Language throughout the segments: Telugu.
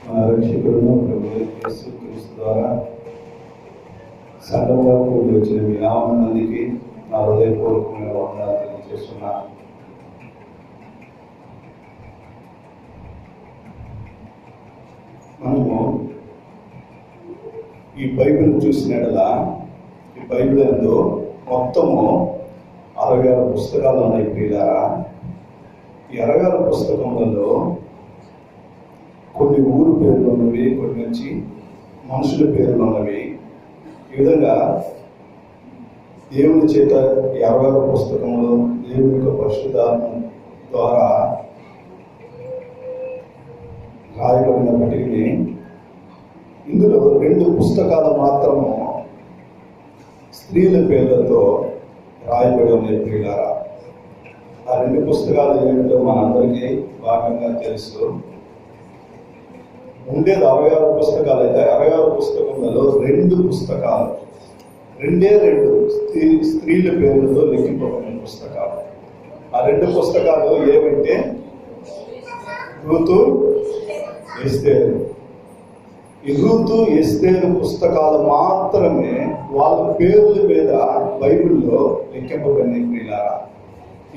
మన రక్షకుడును ప్రభు యేసుక్రీస్తు ద్వారా సంఘంగా కూడి వచ్చిన మీ 50 మందికి నా హృదయపూర్వకమైన వందనాలు తెలియజేస్తున్నాను. మనము ఈ బైబిల్ చూసినట్లా ఈ బైబిల్ ఎందు మొత్తము 66 పుస్తకాలు ఉన్నాయి ప్రియులారా. ఈ 66 పుస్తకములలో కొన్ని ఊరు పేర్లు ఉన్నవి, కొన్ని వచ్చి మనుషుల పేర్లు ఉన్నవి. ఈ విధంగా దేవుని చేత 66 పుస్తకములు దేవుని యొక్క పరిశుద్ధాత్మ ద్వారా రాయబడినప్పటికీ ఇందులో 2 పుస్తకాలు మాత్రము స్త్రీల పేర్లతో రాయబడి ఉన్నాయి ప్రియులారా. ఆ 2 పుస్తకాలు ఏమిటో మనందరికీ భాగంగా తెలుసు. ఉండేది 66 పుస్తకాలు అయితే 66 పుస్తకములలో 2 పుస్తకాలు, 2 స్త్రీల పేర్లతో లిఖింపబడిన పుస్తకాలు. ఆ 2 పుస్తకాలు ఏమంటే రూతు, ఎస్తేరు. ఈ రూతు, ఎస్తేరు పుస్తకాలు మాత్రమే వాళ్ళ పేర్ల మీద బైబిల్లో లిఖింపబడిన ప్రియులారా.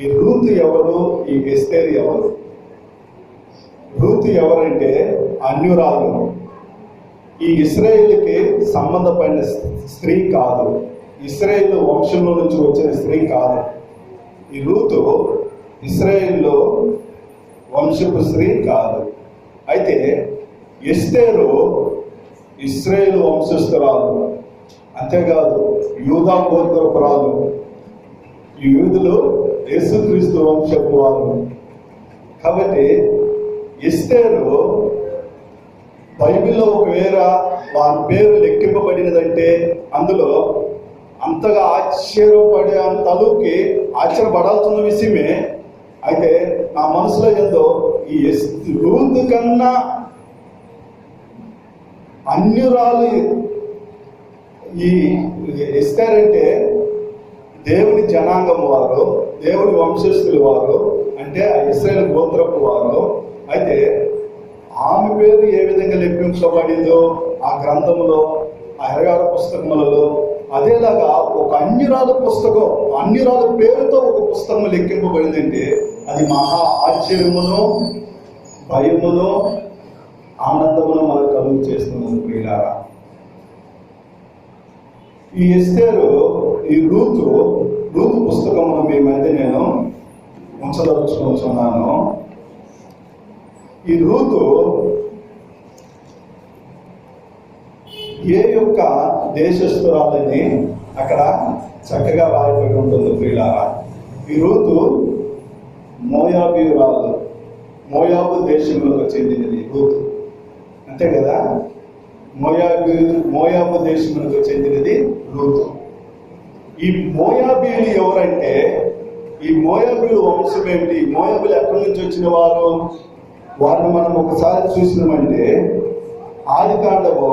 ఈ రూతు ఎవరు, ఈ ఎస్తేరు ఎవరు? రూతు ఎవరంటే అన్యురాలు. ఈ ఇశ్రాయేలుకి సంబంధపడిన స్త్రీ కాదు, ఇశ్రాయేలు వంశంలో నుంచి వచ్చిన స్త్రీ కాదు. ఈ రూతు ఇశ్రాయేల్లో వంశపు స్త్రీ కాదు. అయితే ఎస్తేరు ఇశ్రాయేలు వంశస్థురాలు, అంతేకాదు యూదా గోత్రపురాలు. ఈ యూదులు యేసుక్రీస్తు వంశపు వారు. కాబట్టి ఎస్తేరు బైబిల్లో ఒకవేళ వారి పేరు లెక్కింపబడినదంటే అందులో అంతగా ఆశ్చర్యపడే తలుకి ఆశ్చర్యపడాల్సిన విషయమే. అయితే నా మనసులో ఏదో ఈ రూతు కన్నా అన్యురాలు ఈ ఎస్తేరంటే దేవుని జనాంగం వారు, దేవుని వంశస్థులు వారు, అంటే ఇశ్రాయేలు గోత్రపు వారు. అయితే ఆమె పేరు ఏ విధంగా లెక్కించబడిందో ఆ గ్రంథంలో, ఆ 66 పుస్తకములలో, అదేలాగా ఒక అన్యురాలు పుస్తకం, అన్యురాలు పేరుతో ఒక పుస్తకం లెక్కింపబడిందంటే అది మహా ఆశ్చర్యమును, భయమును, ఆనందమును మనకు కలుగు చేస్తున్నది ప్రియులారా. ఈ ఎస్తేరు, ఈ రూతు పుస్తకమును మీ మధ్య నేను ఉంచదలుచుకుంటున్నాను. ఈ రూతు ఏ యొక్క దేశస్థురాలని అక్కడ చక్కగా రాయబడి ఉంటుంది ప్రియులారా. ఈ రూతు మోయాబీయురాలు, మోయాబు దేశంలోకి చెందినది రూతు, అంతే కదా. మోయాబు దేశంలోకి చెందినది రూతు. ఈ మోయాబీలు ఎవరంటే, ఈ మోయాబీలు వంశం ఏమిటి? మోయాబీలు ఎక్కడి నుంచి వచ్చిన వారు? వారిని మనం ఒకసారి చూసినామంటే ఆదికాండము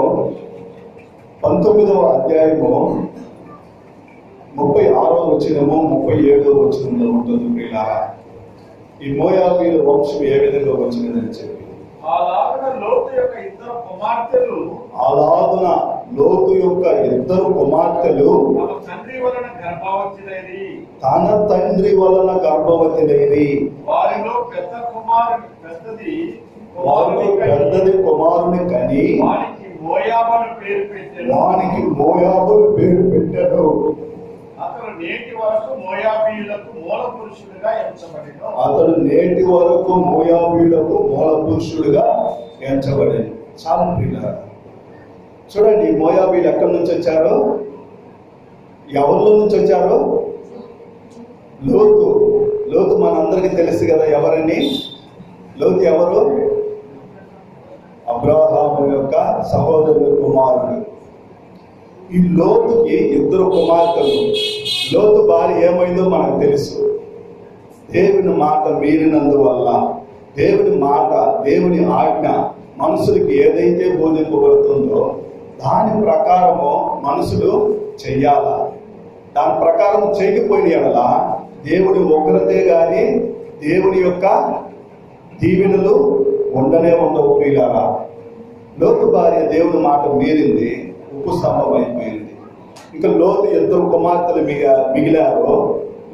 19వ అధ్యాయము 36వ వచనము 37వ వచనంలో ఉంటుంది ప్రియులారా. ఈ మోయాబీల వంశం ఏ విధంగా వచ్చినదని చెప్పి అలాగున లోతు యొక్క 2 కుమార్తెలు తన తండ్రి వలన గర్భవతులైరి. వారిలో పెద్దది కుమారుని కని వానికి మోయాబును పేరు పెట్టాడు. అతడు నేటి వరకు మోయాబీయులకు మూల పురుషుడుగా ఎంచబడింది. చాలా ప్రియులారా, చూడండి మోయాబీలు ఎక్కడి నుంచి వచ్చారో, ఎవరిలో నుంచి వచ్చారో? లోతు మనందరికీ తెలుసు కదా ఎవరని. లోతు ఎవరు? అబ్రాహాము యొక్క సహోదరుడు కుమారుడు. ఈ లోతుకి 2 కుమార్తెలు. లోతు భార్య ఏమైందో మనకు తెలుసు. దేవుని మాట మీరినందువల్ల, దేవుని మాట, దేవుని ఆజ్ఞ మనుషులకి ఏదైతే బోధింపబడుతుందో దాని ప్రకారము మనుషులు చెయ్యాల. దాని ప్రకారం చేయకపోయిన ఎడల దేవుడి ఉగ్రతే గాని దేవుని యొక్క దీవెనలు ఉండనే ఉండవు ప్రియులారా. లోతు భార్య దేవుని మాట మీరింది, ఉప్పు స్తంభం అయిపోయింది. ఇంకా లోతు ఇద్దరు కుమార్తెలు మిగిలారు.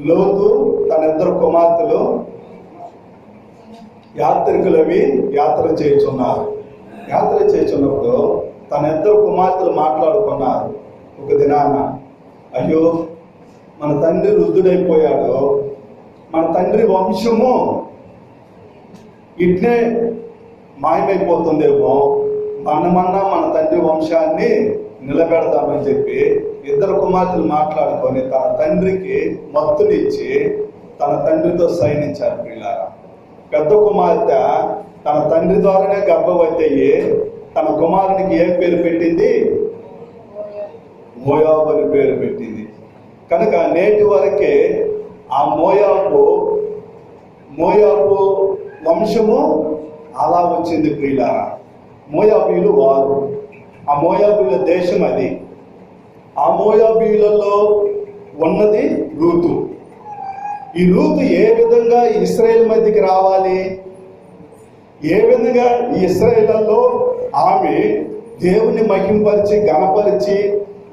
లోతు తన ఇద్దరు కుమార్తెలు యాత్రికులవి యాత్ర చేయుచున్నారు. యాత్ర చేయుచున్నప్పుడు తన ఇద్దరు కుమార్తెలు మాట్లాడుకున్నారు ఒక దినాన, అయ్యో మన తండ్రి వృద్ధుడైపోయాడు, మన తండ్రి వంశము ఇట్నే మాయమైపోతుందేమో, మనమన్నా మన తండ్రి వంశాన్ని నిలబెడదామని చెప్పి ఇద్దరు కుమార్తెలు మాట్లాడుకొని తన తండ్రికి మత్తునిచ్చి తన తండ్రితో సైనించారు పిల్లారా. పెద్ద కుమార్తె తన తండ్రి ద్వారానే గర్భవతి అయ్యి తన కుమారునికి ఏం పేరు పెట్టింది? మోయాబు అని పేరు పెట్టింది. కనుక నేటి వరకే ఆ మోయాబు వంశము అలా వచ్చింది ప్రియులారా. మోయాబీయులు వారు, ఆ మోయాబీయుల దేశం అది. ఆ మోయాబీయులలో ఉన్నది రూతు. ఈ రూతు ఏ విధంగా ఇశ్రాయేల్ మధ్యకి రావాలి, ఏ విధంగా ఈ ఇశ్రాయేల్లో ఆమె దేవుని మహింపరిచి గణపరిచి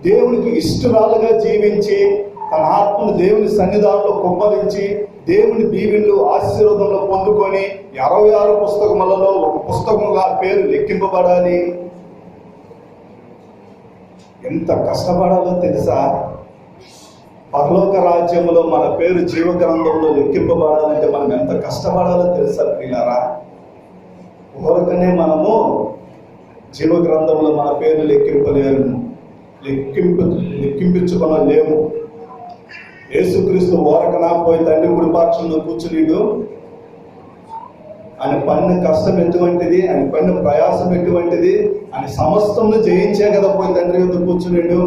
దేవునికి ఇష్టరాలుగా జీవించి తన ఆత్మను దేవుని సన్నిధానంలో కుమ్మరించి దేవుని దీవెనలు ఆశీర్వాదంలో పొందుకొని 66 పుస్తకములలో ఒక పుస్తకముగా పేరు లెక్కింపబడాలి. ఎంత కష్టపడాలో తెలుసా? పరలోక రాజ్యంలో మన పేరు జీవ గ్రంథంలో లెక్కింపబడాలంటే మనం ఎంత కష్టపడాలో తెలుసా ప్రియులారా? ఊరకనే మనము జీవ గ్రంథంలో మన పేరు లెక్కింపించుకోలేము. యేసుక్రీస్తు ఊరకనా పోయి తండ్రి కుడిపాక్షంలో కూర్చునిడు. ఆయన పడిన కష్టం ఎటువంటిది, ఆయన పడిన ప్రయాసం ఎటువంటిది, ఆయన సమస్తమును జయించే కదా పోయి తండ్రి యొద్ద కూర్చునిడు.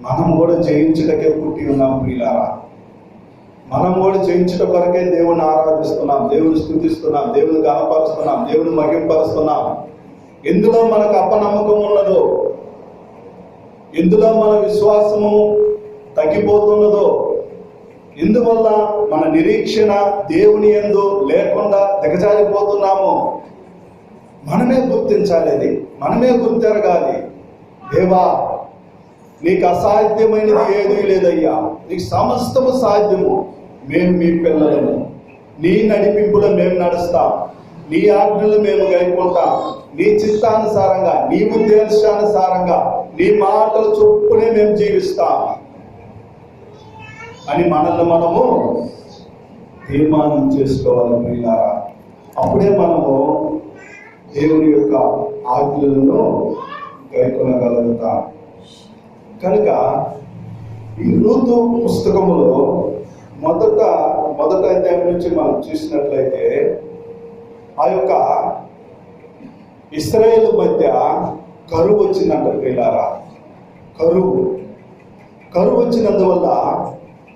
మనం కూడా జయించుటకే పుట్టి ఉన్నాం ప్రియులారా. మనం కూడా జయించుట కొరకే దేవుని ఆరాధిస్తున్నాం, దేవుని స్తుతిస్తున్నాం, దేవుని గణపరుస్తున్నాం, దేవుని మహింపరుస్తున్నాం. ఎందులో మనకు అపనమ్మకం ఉన్నదో, ఎందులో మన విశ్వాసము తగ్గిపోతున్నదో, ఎందువల్ల మన నిరీక్షణ దేవుని యందు లేకుండా దిగజారిపోతున్నామో మనమే గుర్తించాలి. అది మనమే గుర్తెరగాలి. దేవా, నీకు అసాధ్యమైనది ఏదీ లేదయ్యా, నీకు సమస్తము సాధ్యము. మేము మీ పిల్లలము, నీ నడిపింపులో మేము నడుస్తాం, నీ ఆజ్ఞలు మేము గైకుంటాం, నీ చిత్తానుసారంగా, నీ ఉద్దేశానుసారంగా, నీ మాటల చొప్పునే మేము జీవిస్తాం అని మనల్ని మనము తీర్మానం చేసుకోవాలి ప్రియులారా. అప్పుడే మనము దేవుని యొక్క ఆజ్ఞలను గైకొనగలుగుతాం. కనుక ఈ రూతు పుస్తకములో మొదట అధ్యాయం నుంచి మనం చూసినట్లయితే ఆ యొక్క ఇశ్రాయేలు మధ్య కరువు వచ్చిందంట ప్రియులారా. కరువు వచ్చినందువల్ల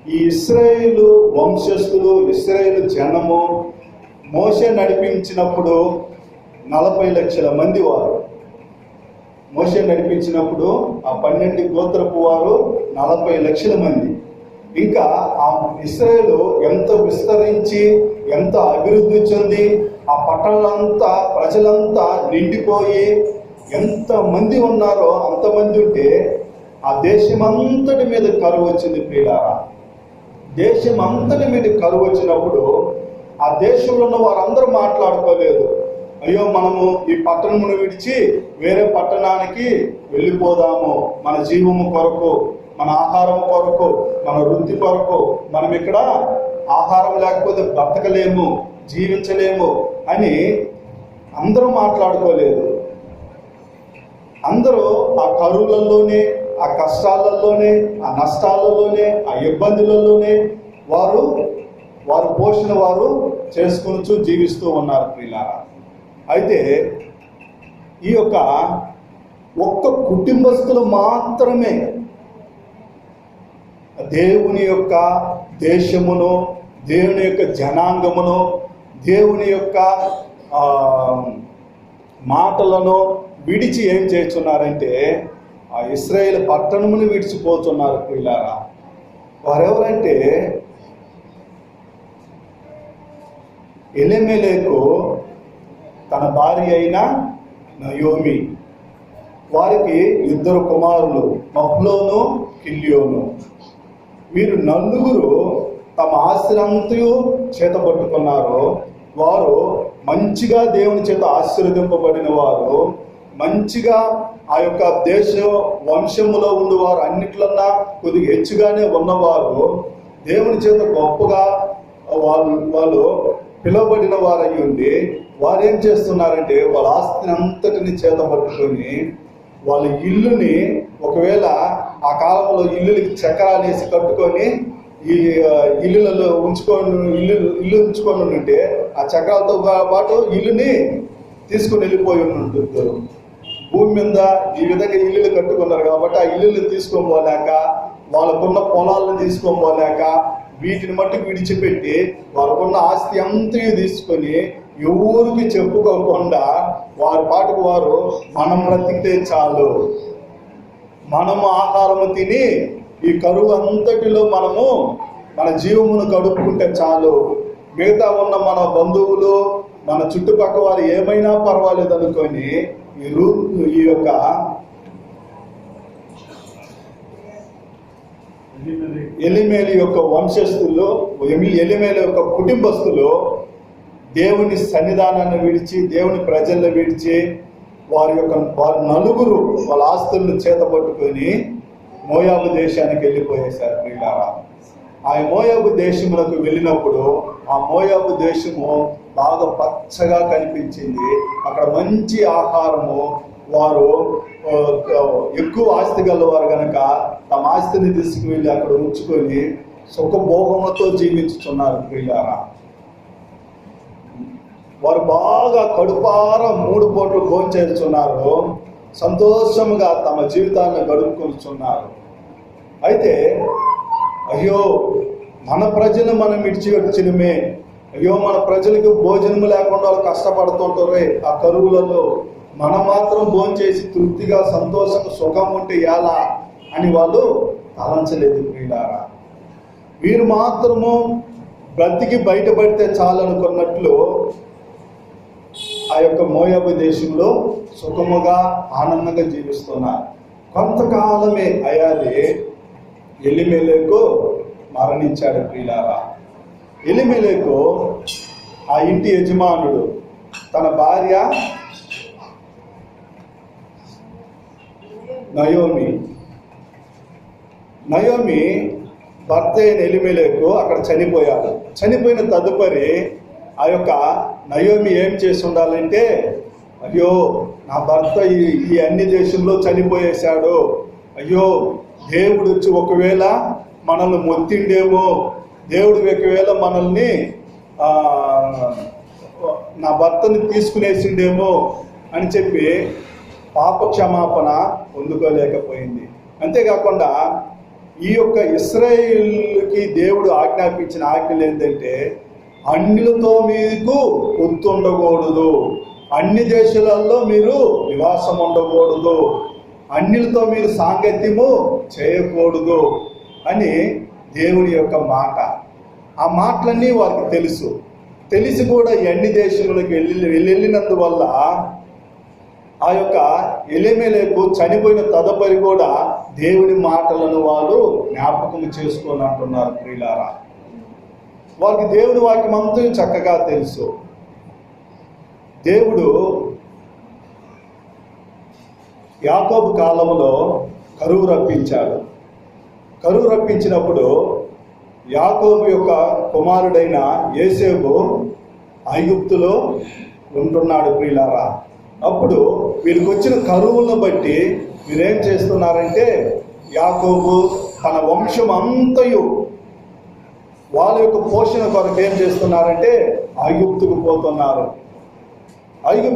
ఈ ఇశ్రాయేలు వంశస్థులు, ఇశ్రాయేలు జనము మోషే నడిపించినప్పుడు 40 లక్షల మంది వారు. మోషే నడిపించినప్పుడు ఆ 12 గోత్రపు వారు 40 లక్షల మంది. ఇంకా ఆ ఇశ్రాయేలు ఎంత విస్తరించి ఎంత అభివృద్ధి చెంది ఆ పట్టణాలంతా ప్రజలంతా నిండిపోయి ఎంత మంది ఉన్నారో అంతమంది ఉంటే ఆ దేశమంతటి మీద కరువు వచ్చింది ప్రియులారా. దేశం అంతటి మీద కరువు వచ్చినప్పుడు ఆ దేశంలో ఉన్న వారందరూ మాట్లాడుకోలేదు, అయ్యో మనము ఈ పట్టణమును విడిచి వేరే పట్టణానికి వెళ్ళిపోదాము, మన జీవము కొరకు, మన ఆహారం కొరకు, మన వృద్ధి కొరకు, మనం ఇక్కడ ఆహారం లేకపోతే బ్రతకలేము, జీవించలేము అని అందరూ మాట్లాడుకోలేదు. అందరూ ఆ కరువులలోనే, ఆ కష్టాలలోనే, ఆ నష్టాలలోనే, ఆ ఇబ్బందులలోనే వారు పోషణ వారు చేసుకుంటూ జీవిస్తూ ఉన్నారు ప్రియులారా. అయితే ఈ యొక్క ఒక్క కుటుంబస్తులు మాత్రమే దేవుని యొక్క దేశమును, దేవుని యొక్క జనాంగమును, దేవుని యొక్క మాటలను విడిచి ఏం చేస్తున్నారంటే ఆ ఇశ్రాయేలు పట్టణమును విడిచిపోతున్నారు ప్రియులారా. వారెవరంటే ఎలెమెలెకు తన భార్య అయిన నయోమి. వారికి 2 కుమారులు, మహ్లోను, కిల్యోను. వీరు నలుగురు తమ ఆస్తినంతయు చేతపట్టుకున్నారు. వారు మంచిగా దేవుని చేత ఆశీర్వదింపబడిన వారు, మంచిగా ఆ యొక్క దేశ వంశములో ఉండేవారు, అన్నిట్లన్నా కొద్దిగా హెచ్చుగానే ఉన్నవారు, దేవుని చేత గొప్పగా వాళ్ళు పిలువబడిన వారై ఉండి వారు ఏం చేస్తున్నారంటే వాళ్ళ ఆస్తిని అంతటిని చేతపట్టుకొని వాళ్ళ ఇల్లుని, ఒకవేళ ఆ కాలంలో ఇల్లులకి చక్రాలు వేసి కట్టుకొని ఈ ఇల్లులలో ఇల్లు ఉంచుకొని ఉంటే ఆ చక్రాలతో పాటు ఇల్లుని తీసుకుని వెళ్ళిపోయి ఉంటుంది. భూమి మీద ఈ విధంగా ఇల్లులు కట్టుకున్నారు కాబట్టి ఆ ఇల్లులు తీసుకొని పోలేక, వాళ్ళకున్న పొలాలను తీసుకొని పోలేక, వీటిని మట్టుకు విడిచిపెట్టి వాళ్ళకున్న ఆస్తి అంతయు తీసుకొని ఎవరికి చెప్పుకోకుండా వారి పాటుకు వారు మనం బ్రతికితే చాలు, మనము ఆహారము తిని ఈ కరువు అంతటిలో మనము మన జీవమును గడుపుకుంటే చాలు, మిగతా ఉన్న మన బంధువులు మన చుట్టుపక్కల వారు ఏమైనా పర్వాలేదు అనుకొని ఈ యొక్క ఎలిమేలు యొక్క వంశస్థులు, ఎలిమేలు యొక్క కుటుంబస్తులు దేవుని సన్నిధానాన్ని విడిచి, దేవుని ప్రజలను విడిచి వారు నలుగురు వాళ్ళ ఆస్తులను చేతపట్టుకొని మోయాబు దేశానికి వెళ్ళిపోయేశారు ప్రియులారా. ఆ మోయాబు దేశములకు వెళ్ళినప్పుడు ఆ మోయాబు దేశము బాగా పచ్చగా కనిపించింది. అక్కడ మంచి ఆహారము, వారు ఎక్కువ ఆస్తి గలవారు కనుక తమ ఆస్తిని తీసుకువెళ్ళి అక్కడ ఉంచుకొని సుఖభోగములతో జీవించుతున్నారు ప్రియులారా. వారు బాగా కడుపార 3 పూటలు భోంచేస్తున్నారు, సంతోషంగా తమ జీవితాన్ని గడుపుకుంటున్నారు. అయితే అయ్యో మన ప్రజలు మనం విడిచి వచ్చినమే, అయ్యో మన ప్రజలకు భోజనం లేకుండా వాళ్ళు కష్టపడుతుంటారే ఆ కరువులలో, మనం మాత్రం భోంచేసి తృప్తిగా సంతోషంగా సుఖం ఉంటే ఎలా అని వాళ్ళు తలంచలేదు ప్రియులారా. వీరు మాత్రము బ్రతికి బయటపడితే చాలనుకున్నట్లు ఆ యొక్క మోయాబు దేశంలో సుఖముగా ఆనందంగా జీవిస్తున్నారు. కొంతకాలమే అయ్యాది ఎలిమెలెకు మరణించాడు ప్రియులారా. ఎలిమెలెకు ఆ ఇంటి యజమానుడు, తన భార్య నయోమి భర్త అయిన ఎలిమెలెకు అక్కడ చనిపోయాడు. చనిపోయిన తదుపరి ఆ యొక్క నయోమి ఏం చేసి ఉండాలంటే, అయ్యో నా భర్త ఈ అన్ని దేశంలో చనిపోయేశాడు, అయ్యో దేవుడు వచ్చి ఒకవేళ మనల్ని మొత్తిండేమో, దేవుడు ఒకవేళ మనల్ని నా భర్తని తీసుకునేసిండేమో అని చెప్పి పాప క్షమాపణ పొందుకోలేకపోయింది. అంతేకాకుండా ఈ యొక్క ఇశ్రాయేలుకి దేవుడు ఆజ్ఞాపించిన ఆజ్ఞలు ఏంటంటే, అన్యులతో మీకు పొత్తు ఉండకూడదు, అన్ని దేశాలలో మీరు నివాసం ఉండకూడదు, అన్యులతో మీరు సాంగత్యము చేయకూడదు అని దేవుని యొక్క మాట. ఆ మాటలన్నీ వారికి తెలిసి కూడా ఈ అన్ని దేశములకు వెళ్ళినందువల్ల ఆ యొక్క ఎలిమెలెకు చనిపోయిన తదుపరి కూడా దేవుని మాటలను వారు జ్ఞాపకం చేసుకొని అంటున్నారు ప్రియులారా. వారికి దేవుని వాక్యం అంతా చక్కగా తెలుసు. దేవుడు యాకోబు కాలంలో కరువు రప్పించాడు. కరువు రప్పించినప్పుడు యాకోబు యొక్క కుమారుడైన యోసేపు ఐగుప్తులో ఉంటున్నాడు ప్రియులారా. అప్పుడు వీరికి వచ్చిన కరువులను బట్టి వీరేం చేస్తున్నారంటే, యాకోబు తన వంశం అంతయు వాళ్ళ యొక్క పోషణ కొరకు ఏం చేస్తున్నారంటే ఐగుప్తుకు పోతున్నారు.